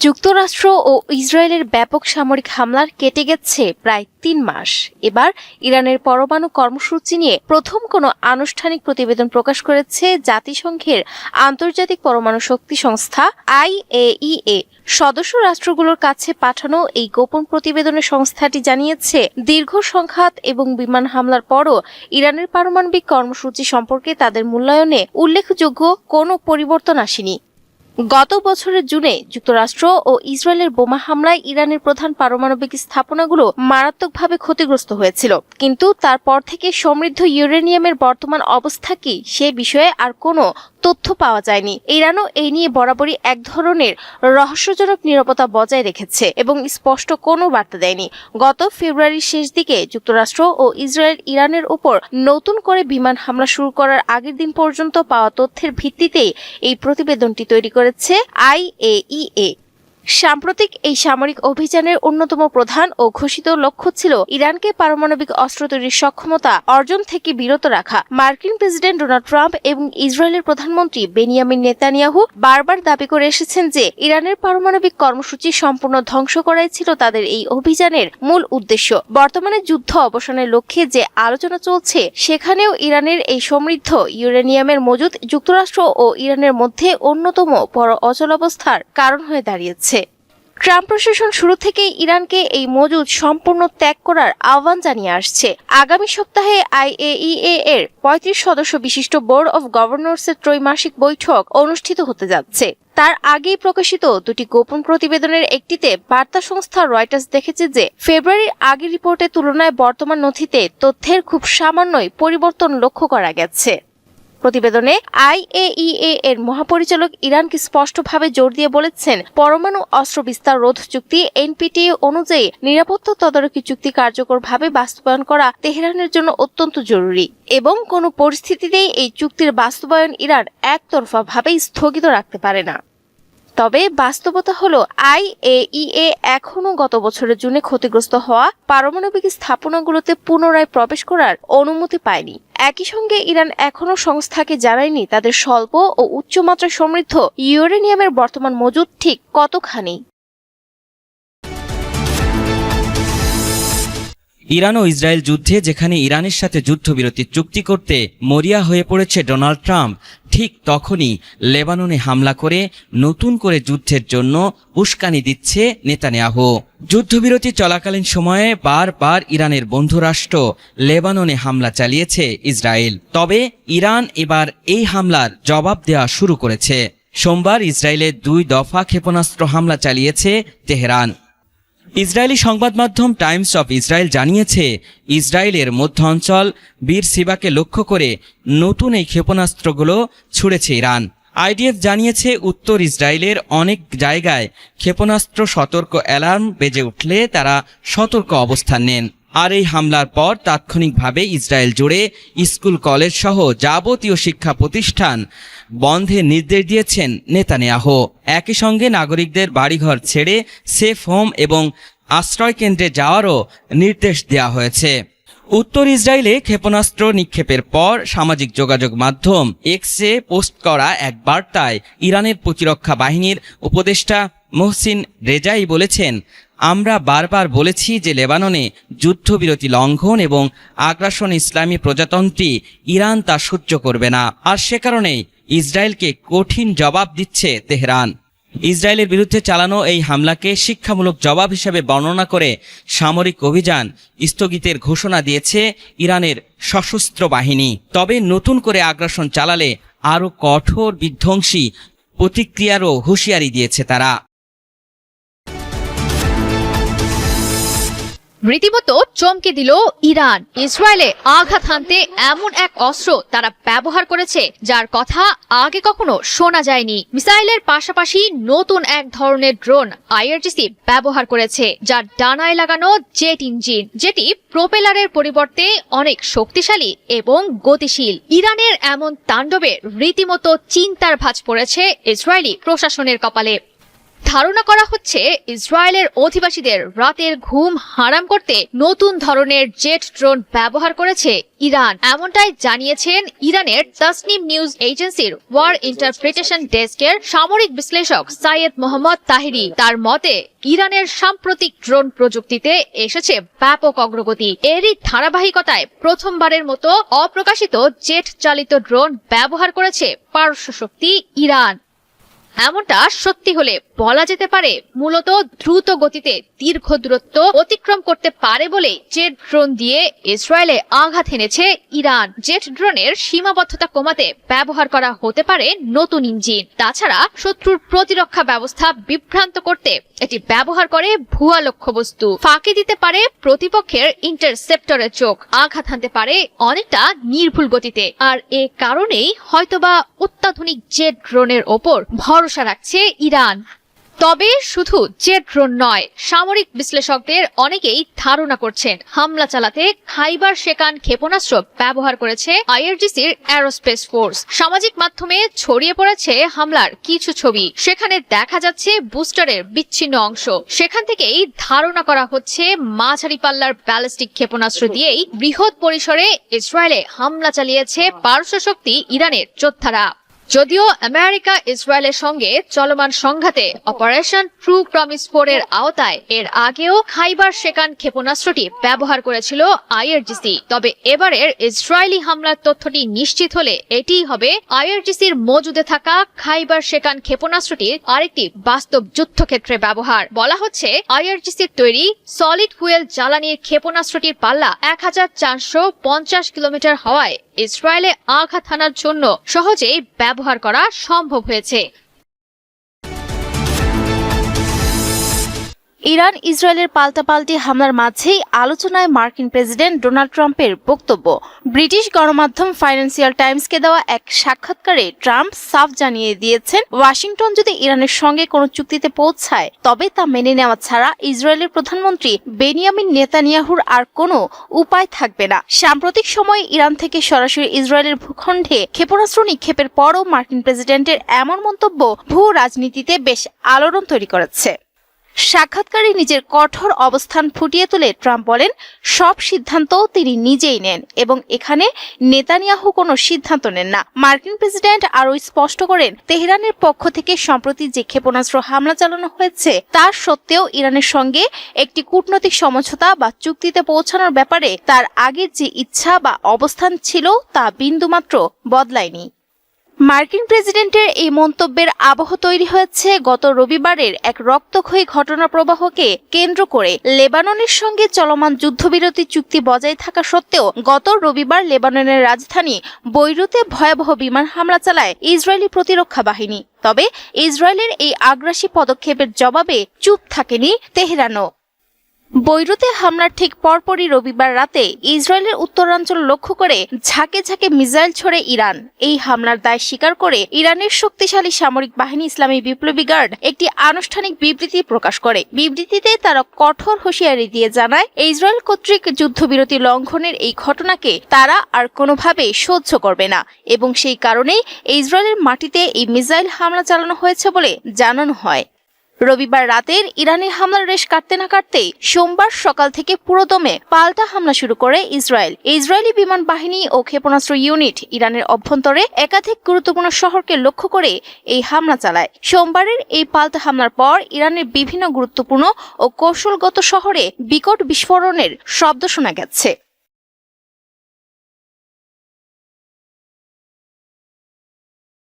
যুক্তরাষ্ট্র ও ইসরায়েলের ব্যাপক সামরিক হামলার কেটে গেছে প্রায় ৩ মাস। এবার ইরানের পরমাণু কর্মসূচি নিয়ে প্রথম কোনো আনুষ্ঠানিক প্রতিবেদন প্রকাশ করেছে জাতিসংঘের আন্তর্জাতিক পরমাণু শক্তি সংস্থা IAEA। সদস্য রাষ্ট্রগুলোর কাছে পাঠানো এই গোপন প্রতিবেদনে সংস্থাটি জানিয়েছে, দীর্ঘ সংঘাত এবং বিমান হামলার পরও ইরানের পারমাণবিক কর্মসূচি সম্পর্কে তাদের মূল্যায়নে উল্লেখযোগ্য কোনো পরিবর্তন আসেনি। গত বছরের জুনে যুক্তরাষ্ট্র ও ইসরায়েলের বোমা হামলায় ইরানের প্রধান পারমাণবিক স্থাপনাগুলো মারাত্মকভাবে ক্ষতিগ্রস্ত হয়েছিল, কিন্তু তারপর থেকে সমৃদ্ধ ইউরেনিয়ামের বর্তমান অবস্থা কি সে বিষয়ে আর কোনো তথ্য পাওয়া যায়নি। ইরানও এই নিয়ে বরাবরই এক ধরনের রহস্যজনক নীরবতা বজায় রেখেছে এবং স্পষ্ট কোনো বার্তা দেয়নি। গত ফেব্রুয়ারির শেষ দিকে যুক্তরাষ্ট্র ও ইসরায়েল ইরানের উপর নতুন করে বিমান হামলা শুরু করার আগের দিন পর্যন্ত পাওয়া তথ্যের ভিত্তিতেই এই প্রতিবেদনটি তৈরি করেছে IAEA। সাম্প্রতিক এই সামরিক অভিযানের অন্যতম প্রধান ও ঘোষিত লক্ষ্য ছিল ইরানকে পারমাণবিক অস্ত্র তৈরির সক্ষমতা অর্জন থেকে বিরত রাখা। মার্কিন প্রেসিডেন্ট ডোনাল্ড ট্রাম্প এবং ইসরায়েলের প্রধানমন্ত্রী বেনিয়ামিন নেতানিয়াহু বারবার দাবি করে এসেছেন যে ইরানের পারমাণবিক কর্মসূচি সম্পূর্ণ ধ্বংস করাই ছিল তাদের এই অভিযানের মূল উদ্দেশ্য। বর্তমানে যুদ্ধ অবসানের লক্ষ্যে যে আলোচনা চলছে, সেখানেও ইরানের এই সমৃদ্ধ ইউরেনিয়ামের মজুদ যুক্তরাষ্ট্র ও ইরানের মধ্যে অন্যতম বড় অচলাবস্থার কারণ হয়ে দাঁড়িয়েছে। ট্রাম্প প্রশাসন শুরু থেকেই ইরানকে এই মজুদ সম্পূর্ণ ত্যাগ করার আহ্বান জানিয়ে আসছে। আগামী সপ্তাহে IAEA এর ৩৫ সদস্য বিশিষ্ট বোর্ড অব গভর্নরসের ত্রৈমাসিক বৈঠক অনুষ্ঠিত হতে যাচ্ছে। তার আগেই প্রকাশিত দুটি গোপন প্রতিবেদনের একটিতে বার্তা সংস্থা রয়টার্স দেখেছে যে ফেব্রুয়ারির আগের রিপোর্টের তুলনায় বর্তমান নথিতে তথ্যের খুব সামান্যই পরিবর্তন লক্ষ্য করা গেছে। প্রতিবেদনে IAEA এর মহাপরিচালক ইরানকে স্পষ্টভাবে জোর দিয়ে বলেছেন, পরমাণু অস্ত্র বিস্তার রোধ চুক্তি NPT অনুযায়ী নিরাপত্তা তদারকি চুক্তি কার্যকরভাবে বাস্তবায়ন করা তেহরানের জন্য অত্যন্ত জরুরি এবং কোনো পরিস্থিতিতেই এই চুক্তির বাস্তবায়ন ইরান একতরফাভাবে স্থগিত রাখতে পারে না। তবে বাস্তবতা হলো IAEA এখনও গত বছরের জুনে ক্ষতিগ্রস্ত হওয়া পারমাণবিক স্থাপনাগুলোতে পুনরায় প্রবেশ করার অনুমতি পায়নি। একই সঙ্গে ইরান এখনও সংস্থাকে জানায়নি তাদের স্বল্প ও উচ্চমাত্রা সমৃদ্ধ ইউরেনিয়ামের বর্তমান মজুদ ঠিক কতখানি। ইরান ও ইসরায়েল যুদ্ধে যেখানে ইরানের সাথে যুদ্ধবিরতির চুক্তি করতে মরিয়া হয়ে পড়েছে ডোনাল্ড ট্রাম্প, ঠিক তখনই লেবাননে হামলা করে নতুন করে যুদ্ধের জন্য উস্কানি দিচ্ছে নেতানিয়াহু। যুদ্ধবিরতি চলাকালীন সময়ে বারবার ইরানের বন্ধুরাষ্ট্র লেবাননে হামলা চালিয়েছে ইসরায়েল। তবে ইরান এবার এই হামলার জবাব দেওয়া শুরু করেছে। সোমবার ইসরায়েলের 2 দফা ক্ষেপণাস্ত্র হামলা চালিয়েছে তেহরান। ইসরায়েলি সংবাদ মাধ্যম টাইমস অফ ইসরায়েল জানিয়েছে, ইসরায়েলের মধ্য অঞ্চল বীর সিবাকে লক্ষ্য করে নতুন এই ক্ষেপণাস্ত্রগুলো ছুড়েছে ইরান। IDF জানিয়েছে, উত্তর ইসরায়েলের অনেক জায়গায় ক্ষেপণাস্ত্র সতর্ক অ্যালার্ম বেজে উঠলে তারা সতর্ক অবস্থান নেন। আর এই হামলার পর তাৎক্ষণিকভাবে ইসরায়েল জুড়ে স্কুল কলেজ সহ যাবতীয় শিক্ষা প্রতিষ্ঠান বন্ধের নির্দেশ দিয়েছেন নেতানিয়াহু। একই সঙ্গে নাগরিকদের বাড়িঘর ছেড়ে সেফ হোম এবং আশ্রয় কেন্দ্রে যাওয়ারও নির্দেশ দেওয়া হয়েছে। উত্তর ইসরায়েলে ক্ষেপণাস্ত্র নিক্ষেপের পর সামাজিক যোগাযোগ মাধ্যম এক্সে পোস্ট করা এক বার্তায় ইরানের প্রতিরক্ষা বাহিনীর উপদেষ্টা মোহসিন রেজাই বলেছেন, আমরা বারবার বলেছি যে লেবাননে যুদ্ধবিরতি লঙ্ঘন এবং আগ্রাসন ইসলামী প্রজাতন্ত্রী ইরান তা সহ্য করবে না, আর সে কারণেই ইসরায়েলকে কঠিন জবাব দিচ্ছে তেহরান। ইসরায়েলের বিরুদ্ধে চালানো এই হামলাকে শিক্ষামূলক জবাব হিসেবে বর্ণনা করে সামরিক অভিযান স্থগিতের ঘোষণা দিয়েছে ইরানের সশস্ত্র বাহিনী। তবে নতুন করে আগ্রাসন চালালে আরও কঠোর বিধ্বংসী প্রতিক্রিয়ারও হুঁশিয়ারি দিয়েছে তারা। রীতিমতো চমকে দিল ইরান। ইসরায়েলে আঘাত হানতে এমন এক অস্ত্র তারা ব্যবহার করেছে যার কথা আগে কখনো শোনা যায়নি। মিসাইলের পাশাপাশি নতুন এক ধরনের ড্রোন IRGC ব্যবহার করেছে, যার ডানায় লাগানো জেট ইঞ্জিন, যেটি প্রোপেলারের পরিবর্তে অনেক শক্তিশালী এবং গতিশীল। ইরানের এমন তাণ্ডবে রীতিমতো চিন্তার ভাঁজ পড়েছে ইসরায়েলি প্রশাসনের কপালে। ধারণা করা হচ্ছে ইসরায়েলের অধিবাসীদের রাতের ঘুম হারাম করতে নতুন ধরনের জেট ড্রোন ব্যবহার করেছে ইরান। এমনটাই জানিয়েছেন ইরানের তাসনিম নিউজ এজেন্সির ওয়ার ইন্টারপ্রিটেশন ডেস্কের সামরিক বিশ্লেষক সাইয়েদ মোহাম্মদ তাহিরি। তার মতে ইরানের সাম্প্রতিক ড্রোন প্রযুক্তিতে এসেছে ব্যাপক অগ্রগতি। এরই ধারাবাহিকতায় প্রথমবারের মতো অপ্রকাশিত জেট চালিত ড্রোন ব্যবহার করেছে পারস্য শক্তি ইরান। এমনটা সত্যি হলে বলা যেতে পারে মূলত দ্রুত গতিতে দীর্ঘ দূরত্ব অতিক্রম করতে পারে বলে জেট ড্রোন দিয়ে ইসরায়েলে আঘাত এনেছে ইরান। জেট ড্রোনের সীমাবদ্ধতা কমাতে ব্যবহার করা হতে পারে নতুন ইঞ্জিন। তাছাড়া শত্রুর প্রতিরক্ষা ব্যবস্থা বিভ্রান্ত করতে এটি ব্যবহার করে ভুয়া লক্ষ্যবস্তু, ফাঁকি দিতে পারে প্রতিপক্ষের ইন্টারসেপ্টরের চোখ, আঘাত হানতে পারে অনেকটা নির্ভুল গতিতে। আর এ কারণেই হয়তোবা অত্যাধুনিক জেট ড্রোনের ওপর ভরসা রাখছে ইরান। তবে শুধু জেট ড্রোন নয়, সামরিক বিশ্লেষকদের অনেকেই ধারণা করছেন হামলা চালাতে খাইবার শেকান ক্ষেপণাস্ত্র ব্যবহার করেছে আইআরজিসির অ্যারোস্পেস ফোর্স। সামাজিক মাধ্যমে ছড়িয়ে পড়েছে হামলার কিছু ছবি। সেখানে দেখা যাচ্ছে বুস্টারের বিচ্ছিন্ন অংশ। সেখান থেকেই ধারণা করা হচ্ছে মাঝারি পাল্লার ব্যালিস্টিক ক্ষেপণাস্ত্র দিয়েই বৃহৎ পরিসরে ইসরায়েলে হামলা চালিয়েছে পারস্য শক্তি ইরানের যোদ্ধারা। যদিও আমেরিকা ইসরায়েলের সঙ্গে চলমান সংঘাতে অপারেশন ট্রু প্রমিস 4 এর আওতায় এর আগেও খাইবার শেকান ক্ষেপণাস্ত্রটি ব্যবহার করেছিল আইআরজিসি। তবে এবারের ইসরায়েলি হামলার তথ্যটি নিশ্চিত হলে এটিই হবে আইআরজিসির মজুদে থাকা খাইবার শেকান ক্ষেপণাস্ত্রটির আরেকটি বাস্তব যুদ্ধক্ষেত্রে ব্যবহার। বলা হচ্ছে আইআরজিসির তৈরি সলিড ফুয়েল জ্বালানির ক্ষেপণাস্ত্রটির পাল্লা 1450 কিলোমিটার হওয়ায় ইসরায়েলে আঘাত হানার জন্য সহজেই ব্যবহার করা সম্ভব হয়েছে। ইরান ইসরায়েলের পাল্টাপাল্টি হামলার মাঝেই আলোচনায় মার্কিন প্রেসিডেন্ট ডোনাল্ড ট্রাম্পের বক্তব্য। ব্রিটিশ গণমাধ্যম ফাইন্যান্সিয়াল টাইমসকে দেওয়া এক সাক্ষাৎকারে ট্রাম্প সাফ জানিয়ে দিয়েছেন, ওয়াশিংটন যদি ইরানের সঙ্গে কোনো চুক্তিতে পৌঁছায় তবে তা মেনে নেওয়া ছাড়া ইসরায়েলের প্রধানমন্ত্রী বেনিয়ামিন নেতানিয়াহুর আর কোনো উপায় থাকবে না। সাম্প্রতিক সময়ে ইরান থেকে সরাসরি ইসরায়েলের ভূখণ্ডে ক্ষেপণাস্ত্র নিক্ষেপের পরও মার্কিন প্রেসিডেন্টের এমন মন্তব্য ভূ রাজনীতিতে বেশ আলোড়ন তৈরি করেছে। সাক্ষাৎকারে নিজের কঠোর অবস্থান ফুটিয়ে তুলে ট্রাম্প বলেন, সব সিদ্ধান্ত তিনি নিজেই নেন এবং এখানে নেতানিয়াহু কোনো সিদ্ধান্ত নেন না। মার্কিন প্রেসিডেন্ট আরও স্পষ্ট করেন, তেহরানের পক্ষ থেকে সম্প্রতি যে ক্ষেপণাস্ত্র হামলা চালানো হয়েছে তার সত্ত্বেও ইরানের সঙ্গে একটি কূটনৈতিক সমঝোতা বা চুক্তিতে পৌঁছানোর ব্যাপারে তার আগের যে ইচ্ছা বা অবস্থান ছিল তা বিন্দুমাত্র বদলায়নি। মার্কিন প্রেসিডেন্টের এই মন্তব্যের আবহ তৈরি হয়েছে গত রবিবারের এক রক্তক্ষয়ী ঘটনা প্রবাহকে কেন্দ্র করে। লেবাননের সঙ্গে চলমান যুদ্ধবিরতি চুক্তি বজায় থাকা সত্ত্বেও গত রবিবার লেবাননের রাজধানী বৈরুতে ভয়াবহ বিমান হামলা চালায় ইসরায়েলি প্রতিরক্ষা বাহিনী। তবে ইসরায়েলের এই আগ্রাসী পদক্ষেপের জবাবে চুপ থাকেনি তেহরানও। বৈরুতে হামলার ঠিক পরপরই রবিবার রাতে ইসরায়েলের উত্তরাঞ্চল লক্ষ্য করে ঝাঁকে ঝাঁকে মিসাইল ছোড়ে ইরান। এই হামলার দায় স্বীকার করে ইরানের শক্তিশালী সামরিক বাহিনী ইসলামী বিপ্লবী গার্ড একটি আনুষ্ঠানিক বিবৃতি প্রকাশ করে। বিবৃতিতে তারা কঠোর হুঁশিয়ারি দিয়ে জানায়, ইসরায়েল কর্তৃক যুদ্ধবিরতি লঙ্ঘনের এই ঘটনাকে তারা আর কোনোভাবে সহ্য করবে না এবং সেই কারণেই ইসরায়েলের মাটিতে এই মিসাইল হামলা চালানো হয়েছে বলে জানানো হয়। রবিবার রাতের ইরানি হামলার রেশ কাটতে না কাটতেই সোমবার সকাল থেকে পুরোদমে পাল্টা হামলা শুরু করে ইসরায়েল। ইসরায়েলি বিমান বাহিনী ও ক্ষেপণাস্ত্র ইউনিট ইরানের অভ্যন্তরে একাধিক গুরুত্বপূর্ণ শহরকে লক্ষ্য করে এই হামলা চালায়। সোমবারের এই পাল্টা হামলার পর ইরানের বিভিন্ন গুরুত্বপূর্ণ ও কৌশলগত শহরে বিকট বিস্ফোরণের শব্দ শোনা গেছে।